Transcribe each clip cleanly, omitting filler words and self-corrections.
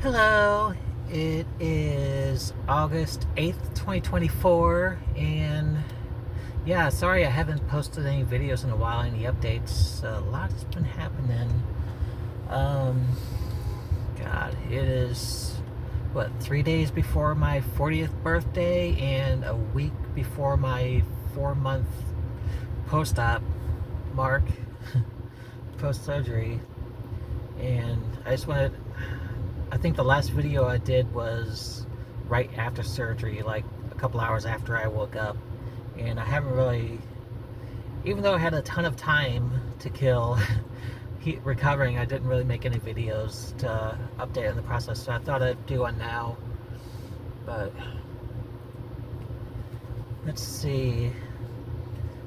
Hello, it is August 8th, 2024, and yeah, sorry I haven't posted any videos in a while, any updates. A lot has been happening. Um, God, it is, 3 days before my 40th birthday and a week before my 4-month post-op mark, post-surgery, and I think the last video I did was right after surgery, like a couple hours after I woke up. And I haven't really, even though I had a ton of time to kill recovering, I didn't really make any videos to update on the process. So I thought I'd do one now. But let's see.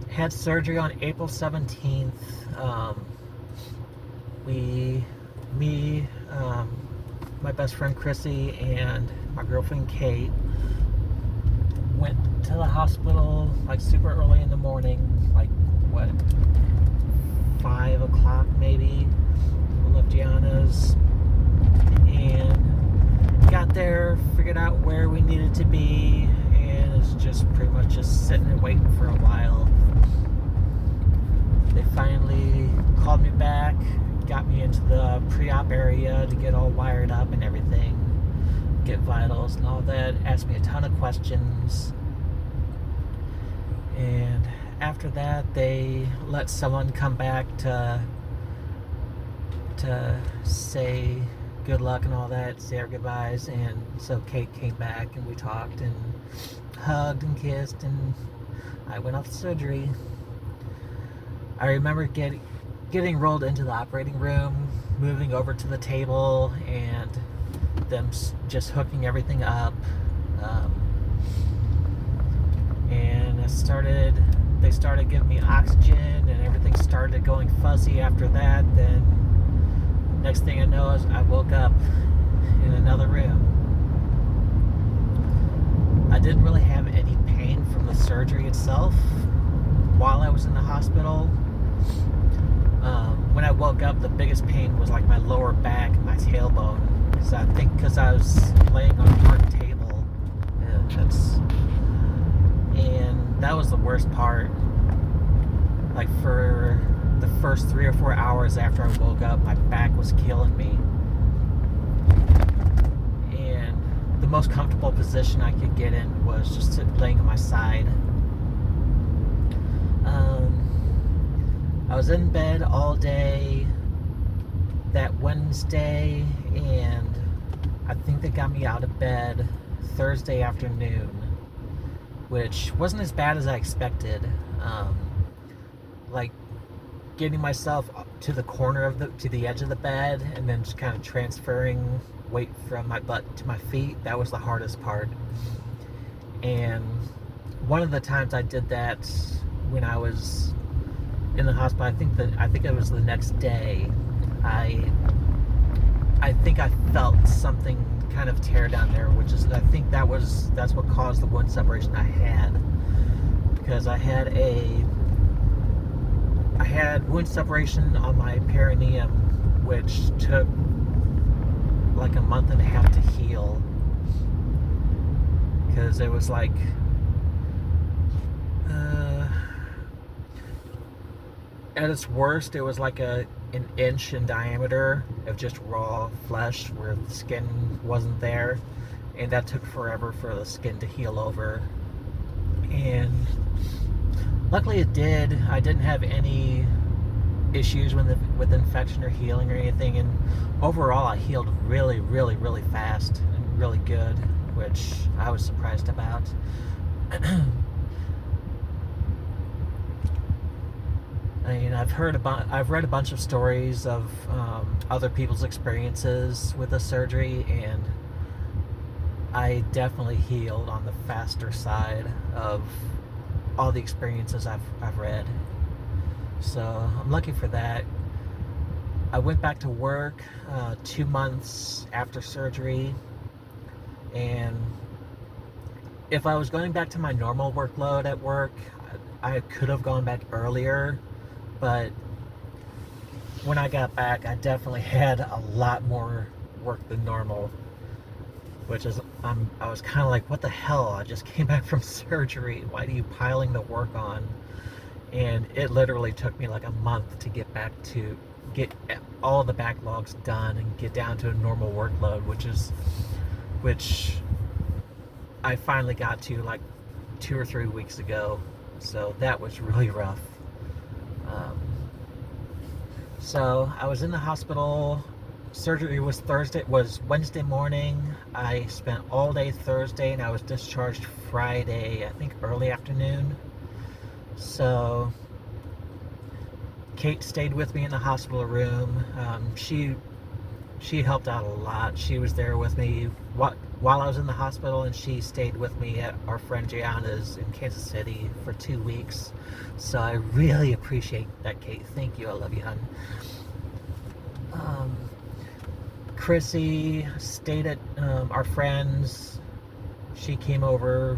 Had surgery on April 17th. My best friend Chrissy and my girlfriend Kate went to the hospital like super early in the morning, like 5 o'clock maybe. We left Gianna's and got there, figured out where we needed to be, and it's just pretty much just sitting and waiting for a while. They finally called me back, got me into the pre-op area to get all wired up and everything, get vitals and all that, asked me a ton of questions, and after that they let someone come back to say good luck and all that, say our goodbyes. And so Kate came back and we talked and hugged and kissed, and I went off to surgery. I remember getting rolled into the operating room, moving over to the table, and them just hooking everything up. And they started giving me oxygen, and everything started going fuzzy after that. Then next thing I know is I woke up in another room. I didn't really have any pain from the surgery itself while I was in the hospital. When I woke up, the biggest pain was like my lower back and my tailbone. So I think because I was laying on a hard table, and that was the worst part. Like for the first 3 or 4 hours after I woke up, my back was killing me. And the most comfortable position I could get in was just laying on my side. I was in bed all day that Wednesday, and I think they got me out of bed Thursday afternoon, which wasn't as bad as I expected. Like getting myself to the corner to the edge of the bed, and then just kind of transferring weight from my butt to my feet, that was the hardest part. And one of the times I did that when I was in the hospital, I think it was the next day, I think I felt something kind of tear down there, which is, I think that's what caused the wound separation I had, because I had wound separation on my perineum, which took like a month and a half to heal, because it was like at its worst, it was like an inch in diameter of just raw flesh where the skin wasn't there, and that took forever for the skin to heal over. And luckily it did. I didn't have any issues with infection or healing or anything, and overall I healed really, really, really fast and really good, which I was surprised about. I mean, I've read a bunch of stories of other people's experiences with the surgery, and I definitely healed on the faster side of all the experiences I've read. So I'm lucky for that. I went back to work 2 months after surgery, and if I was going back to my normal workload at work, I could have gone back earlier. But when I got back, I definitely had a lot more work than normal. which is I was kind of like, what the hell? I just came back from surgery. Why are you piling the work on? And it literally took me like a month to get all the backlogs done and get down to a normal workload, which I finally got to like 2 or 3 weeks ago. So that was really rough. So I was in the hospital. Surgery was Wednesday morning. I spent all day Thursday, and I was discharged Friday, I think early afternoon. So Kate stayed with me in the hospital room. She helped out a lot. She was there with me while I was in the hospital, and she stayed with me at our friend Gianna's in Kansas City for 2 weeks. So I really appreciate that, Kate. Thank you. I love you, hon. Chrissy stayed at our friend's. She came over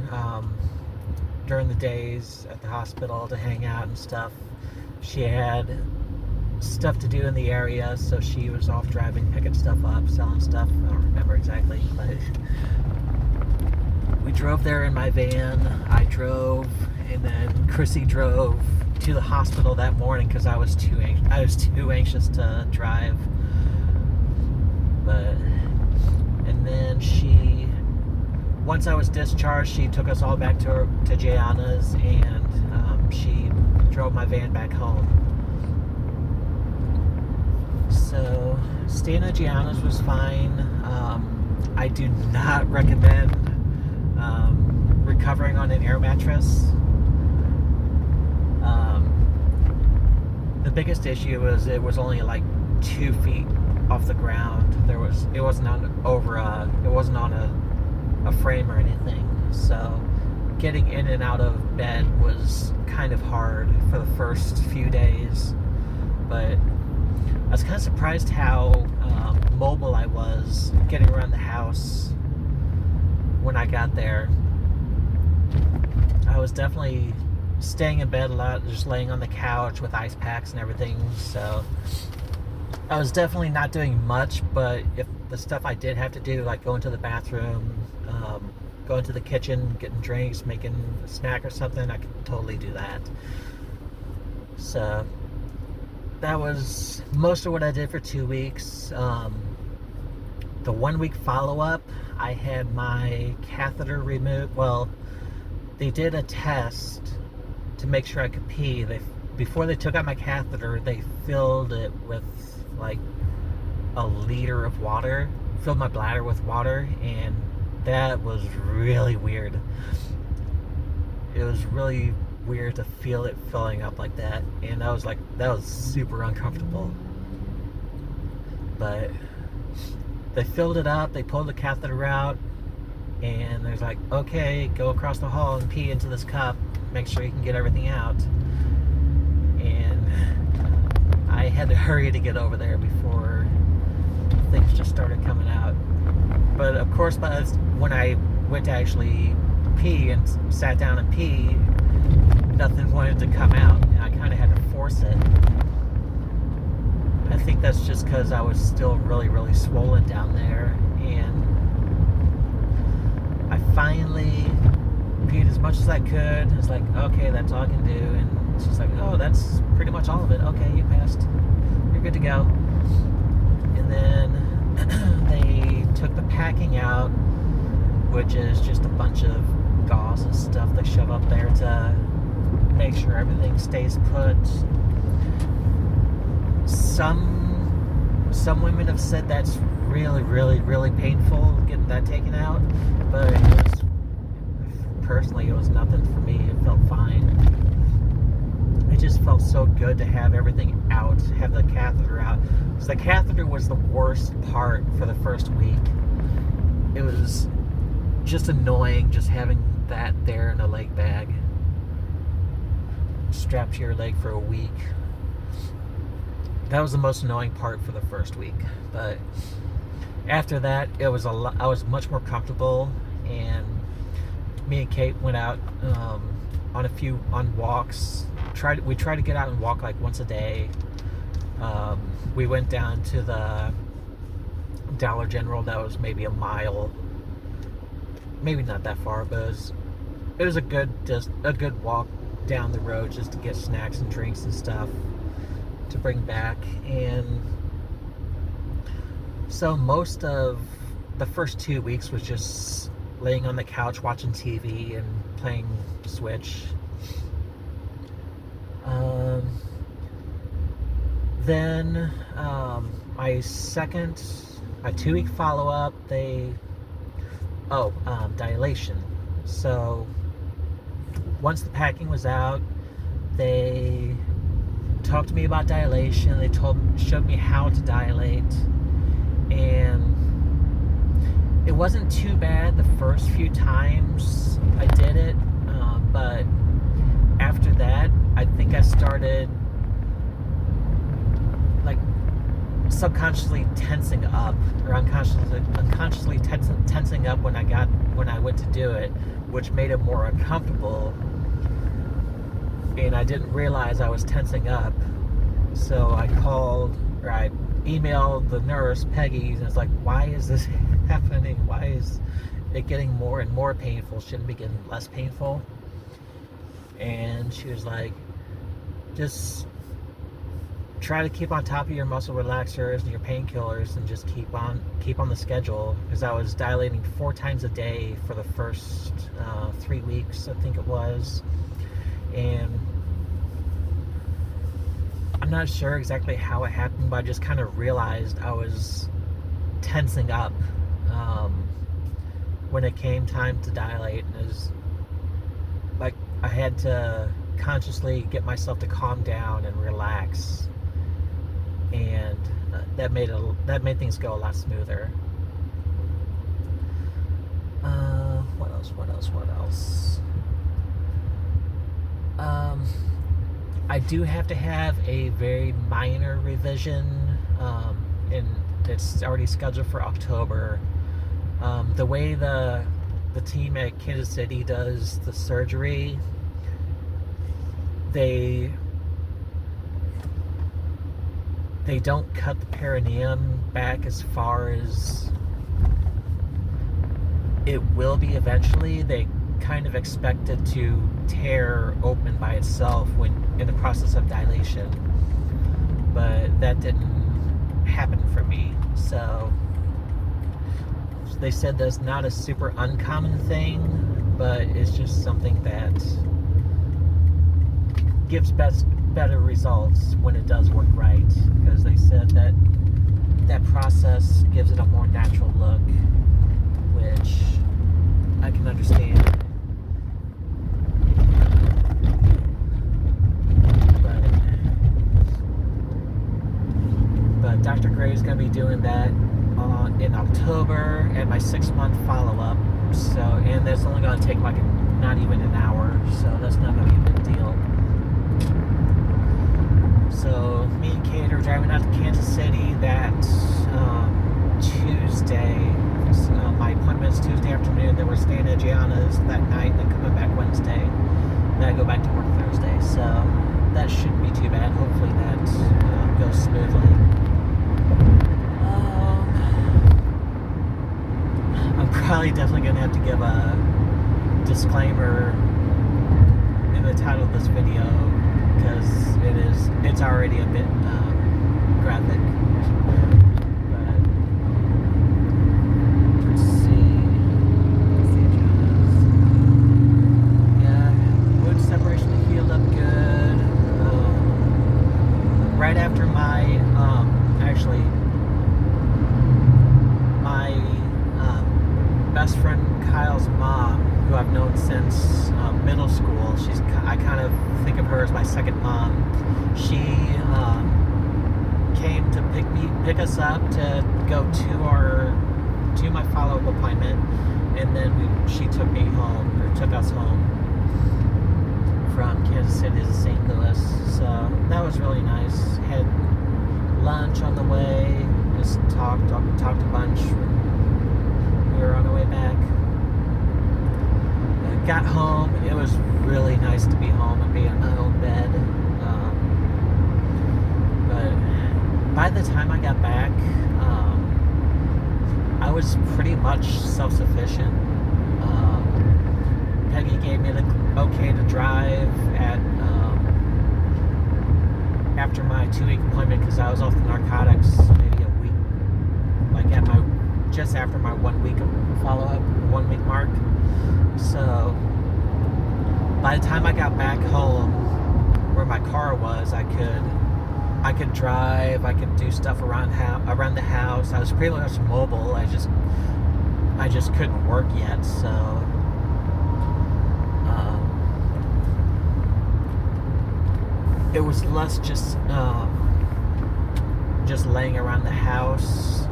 during the days at the hospital to hang out and stuff. She had stuff to do in the area, so she was off driving, picking stuff up, selling stuff. I don't remember exactly, but we drove there in my van. I drove, and then Chrissy drove to the hospital that morning because I was too anxious to drive. And then once I was discharged, she took us all back to Gianna's, and she drove my van back home. So staying at Gianna's was fine. I do not recommend recovering on an air mattress. The biggest issue was it was only like 2 feet off the ground. It wasn't on a frame or anything. So getting in and out of bed was kind of hard for the first few days. But I was kind of surprised how mobile I was getting around the house when I got there. I was definitely staying in bed a lot, just laying on the couch with ice packs and everything. So I was definitely not doing much, but if the stuff I did have to do, like going to the bathroom, going to the kitchen, getting drinks, making a snack or something, I could totally do that. So that was most of what I did for 2 weeks. The 1 week follow-up, I had my catheter removed. Well, they did a test to make sure I could pee. Before they took out my catheter, they filled it with like a liter of water, filled my bladder with water, and that was really weird. It was really weird to feel it filling up like that, and that was super uncomfortable. But they filled it up, they pulled the catheter out, and there's like, okay, go across the hall and pee into this cup, make sure you can get everything out. And I had to hurry to get over there before things just started coming out. But of course, when I went to actually pee and sat down and pee, nothing wanted to come out, and I kind of had to force it. I think that's just because I was still really, really swollen down there, and I finally peed as much as I could. It's like, okay, that's all I can do, and she's like, oh, that's pretty much all of it. Okay, you passed. You're good to go. And then they took the packing out, which is just a bunch of gauze and stuff they shove up there to make sure everything stays put. Some women have said that's really, really, really painful getting that taken out, but personally, it was nothing for me. It felt fine. It just felt so good to have everything out, have the catheter out. So the catheter was the worst part for the first week. It was just annoying just having that there in a leg bag strapped to your leg for a week. That was the most annoying part for the first week. But after that, I was much more comfortable, and me and Kate went out on walks. We tried to get out and walk like once a day. We went down to the Dollar General that was maybe a mile maybe not that far, but it was a good walk down the road just to get snacks and drinks and stuff to bring back. And so most of the first 2 weeks was just laying on the couch watching TV and playing Switch. Then my 2-week follow-up, dilation. So once the packing was out, they talked to me about dilation. They showed me how to dilate, and it wasn't too bad the first few times I did it, but after that, I think I started like subconsciously tensing up, or unconsciously tensing up when I went to do it, which made it more uncomfortable. And I didn't realize I was tensing up, so I emailed the nurse, Peggy, and it's like, why is this happening? Why is it getting more and more painful? Shouldn't it be getting less painful? And she was like, just try to keep on top of your muscle relaxers and your painkillers, and just keep on the schedule, because I was dilating 4 times a day for the first 3 weeks, I think it was. And I'm not sure exactly how it happened, but I just kind of realized I was tensing up when it came time to dilate, and it was like I had to consciously get myself to calm down and relax, and that made things go a lot smoother. What else? I do have to have a very minor revision, and it's already scheduled for October. The way the team at Kansas City does the surgery, they don't cut the perineum back as far as it will be eventually. They kind of expect it to tear open by itself when in the process of dilation, but that didn't happen for me. So they said that's not a super uncommon thing, but it's just something that gives better results when it does work right, because they said that process gives it a more natural look, which I can understand. But Dr. Gray is going to be doing that in October at my 6-month follow-up. So, and that's only going to take like not even an hour, so that's not going to be a big deal. So me and Kate are driving out to Kansas City that Tuesday. So my appointment is Tuesday afternoon. Then we're staying at Gianna's that night, then coming back Wednesday. Then I go back to work Thursday. So that shouldn't be too bad. Hopefully that goes smoothly. I'm probably definitely going to have to give a disclaimer in the title of this video, because it's already a bit graphic. But let's see. Yeah, wound separation healed up good. Right after my best friend Kyle's mom, who I've known since middle school, I kind of think of her as my second mom. She came to pick us up to go to my follow-up appointment, and then she took us home from Kansas City to St. Louis. So that was really nice. Had lunch on the way, just talked a bunch. We were on our way back. Got home. It was really nice to be home and be in my own bed. But by the time I got back, I was pretty much self-sufficient. Peggy gave me the okay to drive at after my 2-week appointment, because I was off the narcotics maybe a week, like at my just after my 1 week follow-up, 1 week mark. So by the time I got back home where my car was, I could drive, I could do stuff around the house. I was pretty much mobile. I just couldn't work yet, so it was less just laying around the house.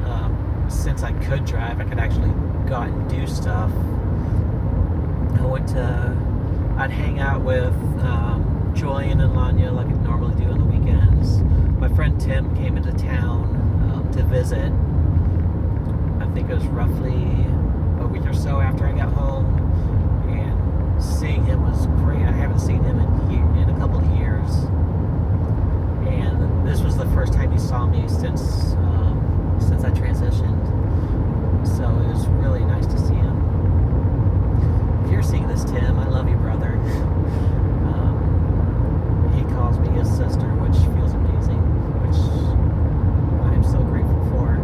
Since I could drive, I could actually go out and do stuff. I'd hang out with Julian and Lanya like I normally do on the weekends. My friend Tim came into town to visit. I think it was roughly a week or so after I got home, and seeing him was great. I haven't seen him in a couple of years, and this was the first time he saw me since I transitioned. So it was really nice to see him. If you're seeing this, Tim, I love you, brother. He calls me his sister, which feels amazing, which I'm so grateful for.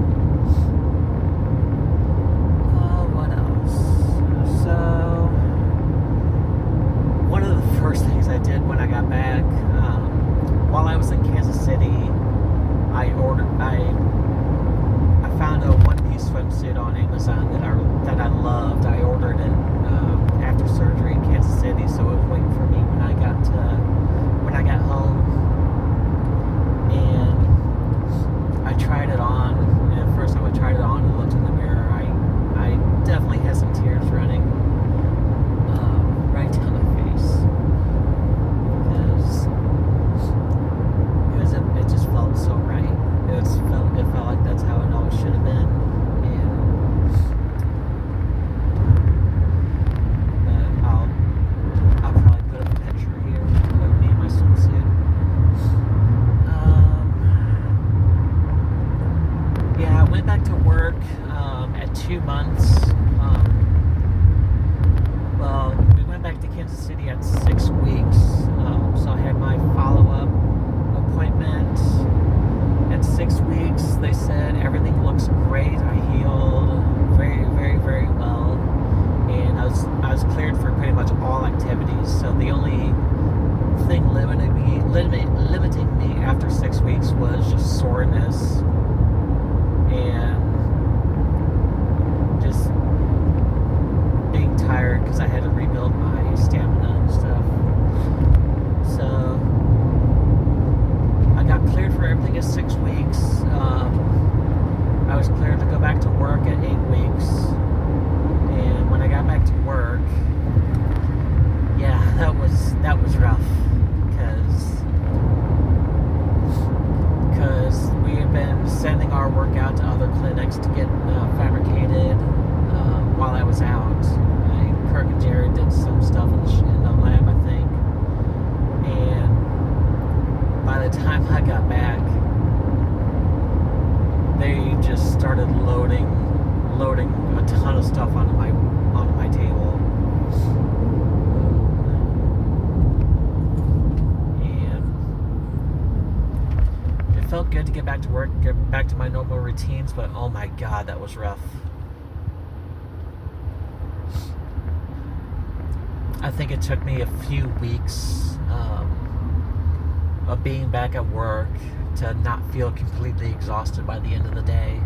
What else? So, one of the first things I did when I got back, while I was in Kansas City, I found a one-piece swimsuit on Amazon that I loved. I ordered it after surgery in Kansas City, so it was waiting for me when I got home, and I tried it on. And the first time I tried it on and looked in the mirror, I definitely had some tears running right down my face, because it just felt so right. It felt like that's how it always should have been. And I'll probably put up a picture here of me in my swimsuit. Yeah, I went back to work at 2 months. Well, we went back to Kansas City at 6 weeks. So I had my follow-up appointment at 6 weeks. They said everything looks great. I healed very, very, very well, and I was cleared for pretty much all activities. So the only thing limiting me after 6 weeks was just soreness and just being tired, because I had to rebuild my stamina and stuff. So I got cleared for everything at 6 weeks. I was cleared to go back to work at 8 weeks. And when I got back to work, yeah, that was rough, because we had been sending our work out to other clinics to get fabricated while I was out. Kirk and Jared did some stuff in the lab, I think. And by the time I got back, they just started loading a ton of stuff onto my table. And it felt good to get back to work, get back to my normal routines, but oh my God, that was rough. I think it took me a few weeks of being back at work to not feel completely exhausted by the end of the day.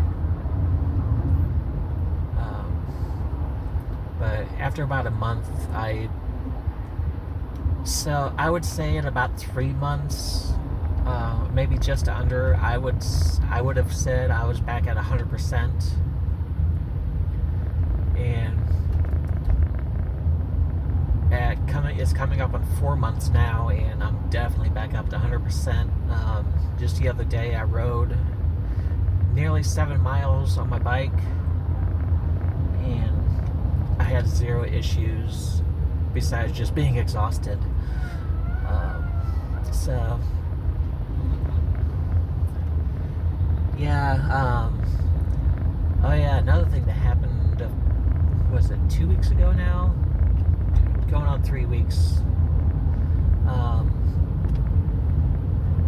But after about a month, I would say in about 3 months, maybe just under, I would have said I was back at 100%. And it's coming up on 4 months now, and I'm definitely back up to 100%. Just the other day, I rode nearly 7 miles on my bike, and I had 0 issues besides just being exhausted. So yeah. Oh yeah, another thing that happened, was it 2 weeks ago now? going on 3 weeks.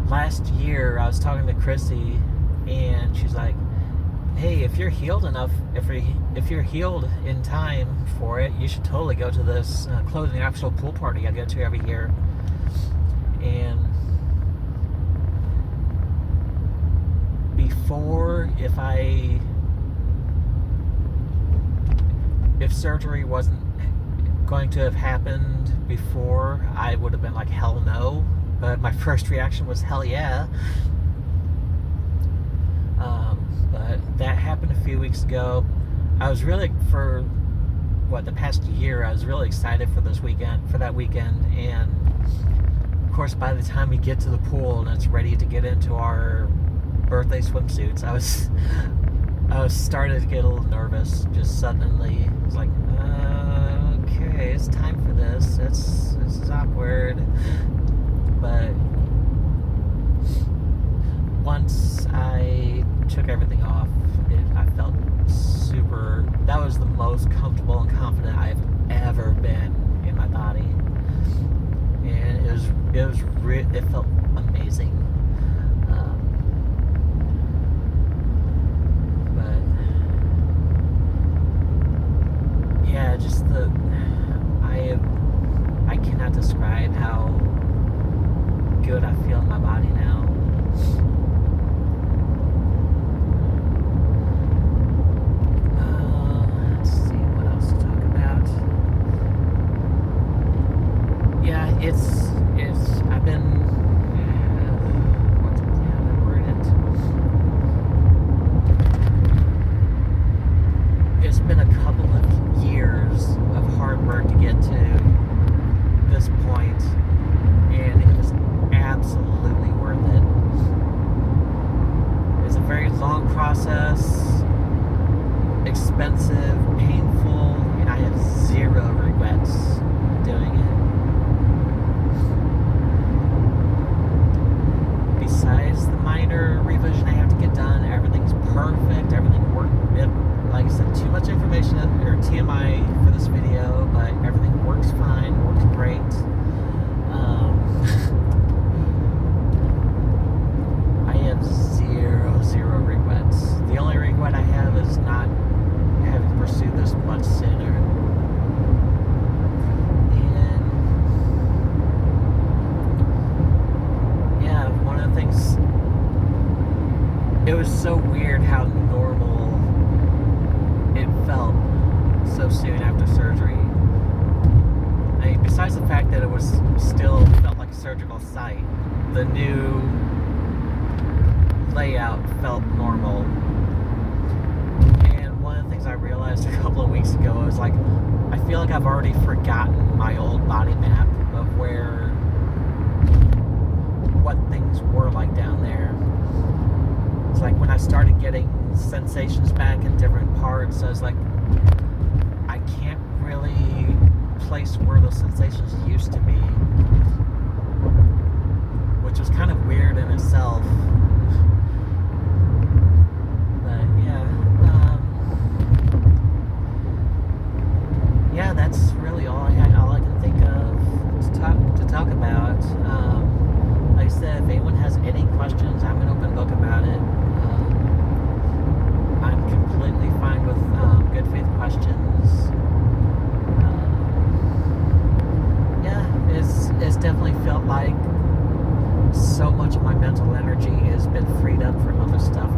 Last year I was talking to Chrissy, and she's like, hey, if you're healed enough, if you're healed in time for it, you should totally go to this clothing optional pool party I go to every year. And before, if surgery wasn't going to have happened before, I would have been like, hell no. But my first reaction was, hell yeah. But that happened a few weeks ago. I was really, for the past year, I was really excited for that weekend. And of course, by the time we get to the pool and it's ready to get into our birthday swimsuits, I was starting to get a little nervous. Just suddenly, I was like, okay, it's time for this. This is awkward. But once I took everything off, I felt super. That was the most comfortable and confident I've ever been in my body, and it felt amazing. But yeah, just I cannot describe how good I feel in my body now. Let's see what else to talk about. Yeah, I've been how do I word it? It's been a couple of years of hard work to get to this point, and it was absolutely worth it. It's a very long process, expensive, painful, and I have zero regrets doing it. Besides the minor revision I have to get done, everything's perfect. Everything worked. Like I said, too much information or TMI for this video, but everything works fine, works great. I have zero regrets. The only regret I have is not having pursued this much sooner. And yeah, one of the things, it was so weird how normal it felt so soon after surgery. I mean, besides the fact that it was still felt like a surgical site, the new layout felt normal. And one of the things I realized a couple of weeks ago was like, I feel like I've already forgotten my old body map of what things were like down there. It's like when I started getting sensations back in different parts, I was like, I can't really place where those sensations used to be, which was kind of weird in itself. But yeah, that's really all I can think of to talk about. Like I said, if anyone has any questions, I'm an open book about it. I'm completely fine with good faith questions. It's definitely felt like so much of my mental energy has been freed up from other stuff